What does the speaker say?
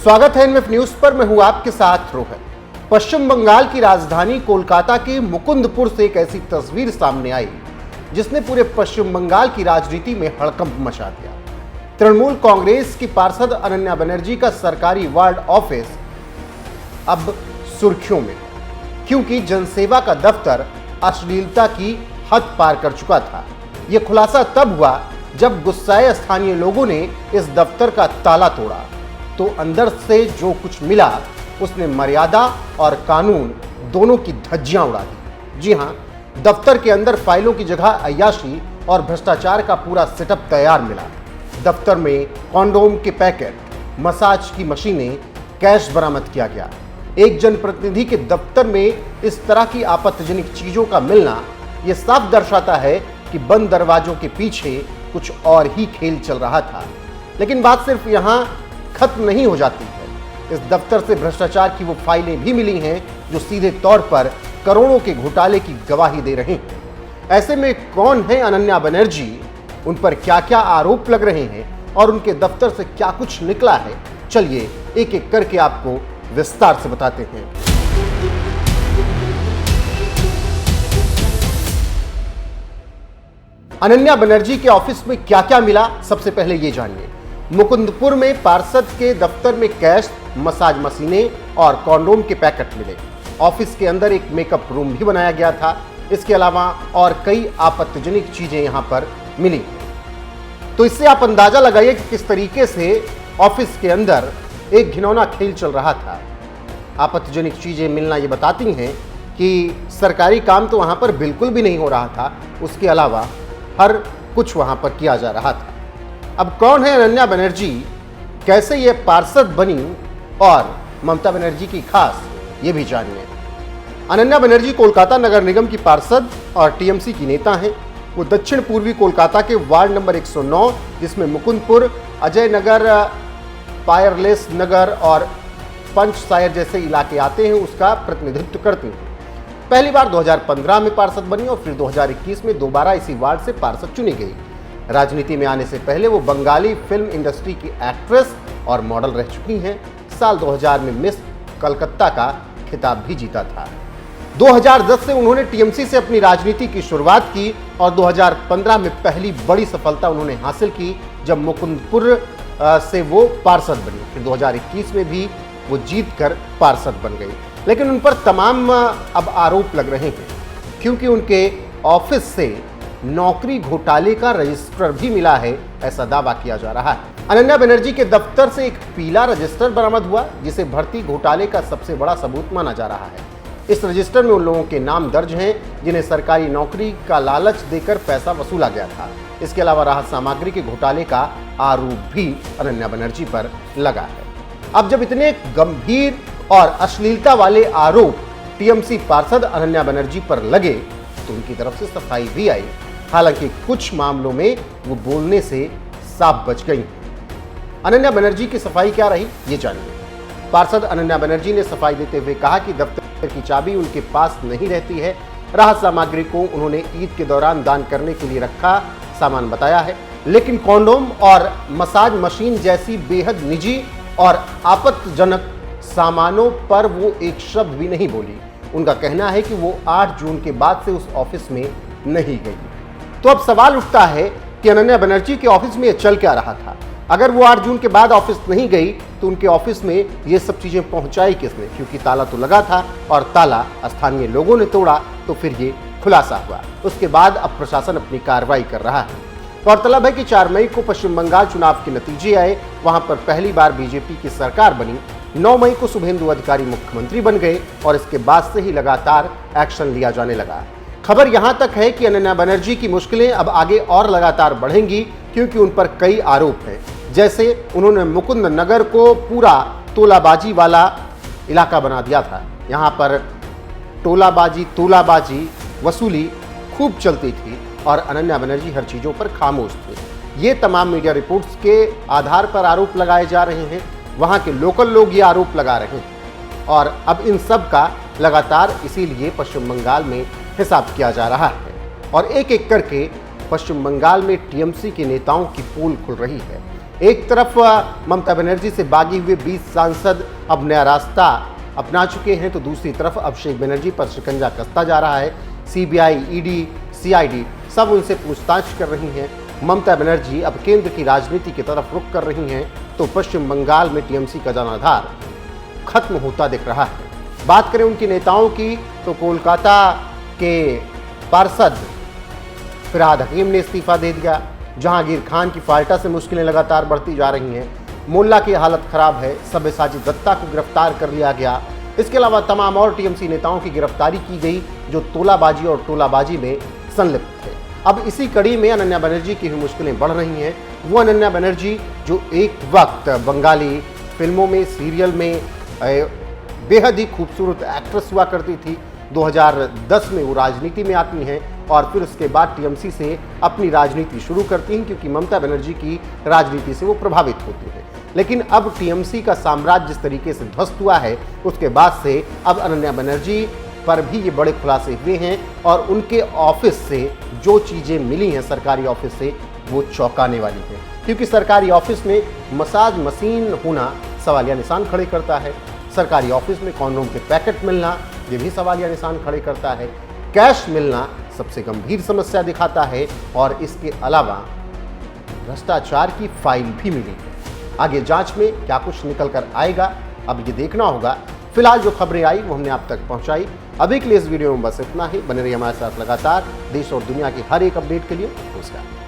स्वागत है NF news पर। मैं हूं आपके साथ रोहित। पश्चिम बंगाल की राजधानी कोलकाता के मुकुंदपुर से एक ऐसी तस्वीर सामने आई जिसने पूरे पश्चिम बंगाल की राजनीति में हड़कंप मचा दिया। तृणमूल कांग्रेस की पार्षद अनन्या बनर्जी का सरकारी वार्ड ऑफिस अब सुर्खियों में, क्योंकि जनसेवा का दफ्तर अश्लीलता की हद पार कर चुका था। यह खुलासा तब हुआ जब गुस्साए स्थानीय लोगों ने इस दफ्तर का ताला तोड़ा तो अंदर से जो कुछ मिला उसने मर्यादा और कानून दोनों की धज्जियां उड़ा दी। जी हां, दफ्तर के अंदर फाइलों की जगह अय्याशी और भ्रष्टाचार का पूरा सेटअप तैयार मिला। दफ्तर में कॉन्डोम के पैकेट, मसाज की मशीनें, कैश बरामद किया गया। एक जनप्रतिनिधि के दफ्तर में इस तरह की आपत्तिजनक चीजों का मिलना यह साफ दर्शाता है कि बंद दरवाजों के पीछे कुछ और ही खेल चल रहा था। लेकिन बात सिर्फ यहां खत्म नहीं हो जाती है। इस दफ्तर से भ्रष्टाचार की वो फाइलें भी मिली हैं जो सीधे तौर पर करोड़ों के घोटाले की गवाही दे रहे हैं। ऐसे में कौन है अनन्या बनर्जी, उन पर क्या क्या आरोप लग रहे हैं और उनके दफ्तर से क्या कुछ निकला है, चलिए एक एक करके आपको विस्तार से बताते हैं। अनन्या बनर्जी के ऑफिस में क्या क्या मिला, सबसे पहले ये जानिए। मुकुंदपुर में पार्षद के दफ्तर में कैश, मसाज मशीनें और कॉन्डोम के पैकेट मिले। ऑफिस के अंदर एक मेकअप रूम भी बनाया गया था। इसके अलावा और कई आपत्तिजनक चीजें यहां पर मिली। तो इससे आप अंदाजा लगाइए कि किस तरीके से ऑफिस के अंदर एक घिनौना खेल चल रहा था। आपत्तिजनक चीजें मिलना ये बताती हैं कि सरकारी काम तो वहां पर बिल्कुल भी नहीं हो रहा था, उसके अलावा हर कुछ वहां पर किया जा रहा था। अब कौन है अनन्या बनर्जी, कैसे ये पार्षद बनी और ममता बनर्जी की खास, ये भी जानिए। अनन्या बनर्जी कोलकाता नगर निगम की पार्षद और टीएमसी की नेता हैं। वो दक्षिण पूर्वी कोलकाता के वार्ड नंबर 109, जिसमें मुकुंदपुर, अजय नगर, पायरलेस नगर और पंचसायर जैसे इलाके आते हैं, उसका प्रतिनिधित्व करती हैं। पहली बार 2015 में पार्षद बनी और फिर 2021 में दोबारा इसी वार्ड से पार्षद चुनी गई। राजनीति में आने से पहले वो बंगाली फिल्म इंडस्ट्री की एक्ट्रेस और मॉडल रह चुकी हैं। साल 2000 में मिस कलकत्ता का खिताब भी जीता था। 2010 से उन्होंने टीएमसी से अपनी राजनीति की शुरुआत की और 2015 में पहली बड़ी सफलता उन्होंने हासिल की जब मुकुंदपुर से वो पार्षद बनी। फिर 2021 में भी वो जीतकर पार्षद बन गई। लेकिन उन पर तमाम अब आरोप लग रहे हैं, क्योंकि उनके ऑफिस से नौकरी घोटाले का रजिस्टर भी मिला है, ऐसा दावा किया जा रहा है। अनन्या बनर्जी के दफ्तर से एक पीला रजिस्टर बरामद हुआ जिसे भर्ती घोटाले का सबसे बड़ा सबूत माना जा रहा है। इस रजिस्टर में उन लोगों के नाम दर्ज हैं जिन्हें सरकारी नौकरी का लालच देकर पैसा वसूला गया था। इसके अलावा राहत सामग्री के घोटाले का आरोप भी अनन्या बनर्जी पर लगा है। अब जब इतने गंभीर और अश्लीलता वाले आरोप टीएमसी पार्षद अनन्या बनर्जी पर लगे तो उनकी तरफ से सफाई भी आई। हालांकि कुछ मामलों में वो बोलने से साफ बच गई। अनन्या बनर्जी की सफाई क्या रही, ये जानिए। पार्षद अनन्या बनर्जी ने सफाई देते हुए कहा कि दफ्तर की चाबी उनके पास नहीं रहती है। राहत सामग्री को उन्होंने ईद के दौरान दान करने के लिए रखा सामान बताया है, लेकिन कॉन्डोम और मसाज मशीन जैसी बेहद निजी और आपत्तिजनक सामानों पर वो एक शब्द भी नहीं बोली। उनका कहना है कि वो 8 जून के बाद से उस ऑफिस में नहीं गई। तो अब सवाल उठता है कि अनन्या बनर्जी के ऑफिस में ये चल क्या रहा था। अगर वो 8 जून के बाद ऑफिस नहीं गई तो उनके ऑफिस में ये सब चीजें पहुंचाई किसने, क्योंकि ताला तो लगा था और ताला स्थानीय लोगों ने तोड़ा, तो फिर ये खुलासा हुआ। उसके बाद अब प्रशासन अपनी कार्रवाई कर रहा है। गौरतलब है कि 4 मई को पश्चिम बंगाल चुनाव के नतीजे आए, वहां पर पहली बार बीजेपी की सरकार बनी। 9 मई को शुभेंदु अधिकारी मुख्यमंत्री बन गए और इसके बाद से ही लगातार एक्शन लिया जाने लगा। खबर यहां तक है कि अनन्या बनर्जी की मुश्किलें अब आगे और लगातार बढ़ेंगी, क्योंकि उन पर कई आरोप हैं। जैसे उन्होंने मुकुंद नगर को पूरा तोलाबाजी वाला इलाका बना दिया था। यहां पर तोलाबाजी वसूली खूब चलती थी और अनन्या बनर्जी हर चीजों पर खामोश थे। ये तमाम मीडिया रिपोर्ट्स के आधार पर आरोप लगाए जा रहे हैं। वहां के लोकल लोग ये आरोप लगा रहे हैं और अब इन सब का लगातार इसीलिए पश्चिम बंगाल में हिसाब किया जा रहा है और एक एक करके पश्चिम बंगाल में टीएमसी के नेताओं की पोल खुल रही है। एक तरफ ममता बनर्जी से बागी हुए 20 सांसद अब नया रास्ता अपना चुके हैं, तो दूसरी तरफ अभिषेक बनर्जी पर शिकंजा कसता जा रहा है। सीबीआई, ईडी, सीआईडी सब उनसे पूछताछ कर रही हैं। ममता बनर्जी अब केंद्र की राजनीति की तरफ रुख कर रही हैं, तो पश्चिम बंगाल में टीएमसी का जनाधार खत्म होता दिख रहा है। बात करें उनके नेताओं की, तो कोलकाता के पार्षद फिरहाद हकीम ने इस्तीफा दे दिया। जहांगीर खान की फाल्टा से मुश्किलें लगातार बढ़ती जा रही हैं। मोल्ला की हालत खराब है। सब्यसाची दत्ता को गिरफ्तार कर लिया गया। इसके अलावा तमाम और टीएमसी नेताओं की गिरफ्तारी की गई जो तोलाबाजी और टोलाबाजी में संलिप्त थे। अब इसी कड़ी में अनन्या बनर्जी की भी मुश्किलें बढ़ रही हैं। वो अनन्या बनर्जी जो एक वक्त बंगाली फिल्मों में, सीरियल में बेहद ही खूबसूरत एक्ट्रेस हुआ करती थी, 2010 में वो राजनीति में आती हैं और फिर उसके बाद टीएमसी से अपनी राजनीति शुरू करती हैं, क्योंकि ममता बनर्जी की राजनीति से वो प्रभावित होती हैं। लेकिन अब टीएमसी का साम्राज्य जिस तरीके से ध्वस्त हुआ है, उसके बाद से अब अनन्या बनर्जी पर भी ये बड़े खुलासे हुए हैं और उनके ऑफिस से जो चीज़ें मिली हैं, सरकारी ऑफिस से, वो चौंकाने वाली है। क्योंकि सरकारी ऑफिस में मसाज मशीन होना सवालिया निशान खड़े करता है। सरकारी ऑफिस में कॉन्डोम के पैकेट मिलना, ये भी सवालिया निशान खड़े करता है। कैश मिलना सबसे गंभीर समस्या दिखाता है और इसके अलावा भ्रष्टाचार की फाइल भी मिली है। आगे जांच में क्या कुछ निकल कर आएगा, अब ये देखना होगा। फिलहाल जो खबरें आई वो हमने आप तक पहुंचाई। अभी के लिए इस वीडियो में बस इतना ही। बने रहिए हमारे साथ लगातार देश और दुनिया की हर एक अपडेट के लिए। नमस्कार।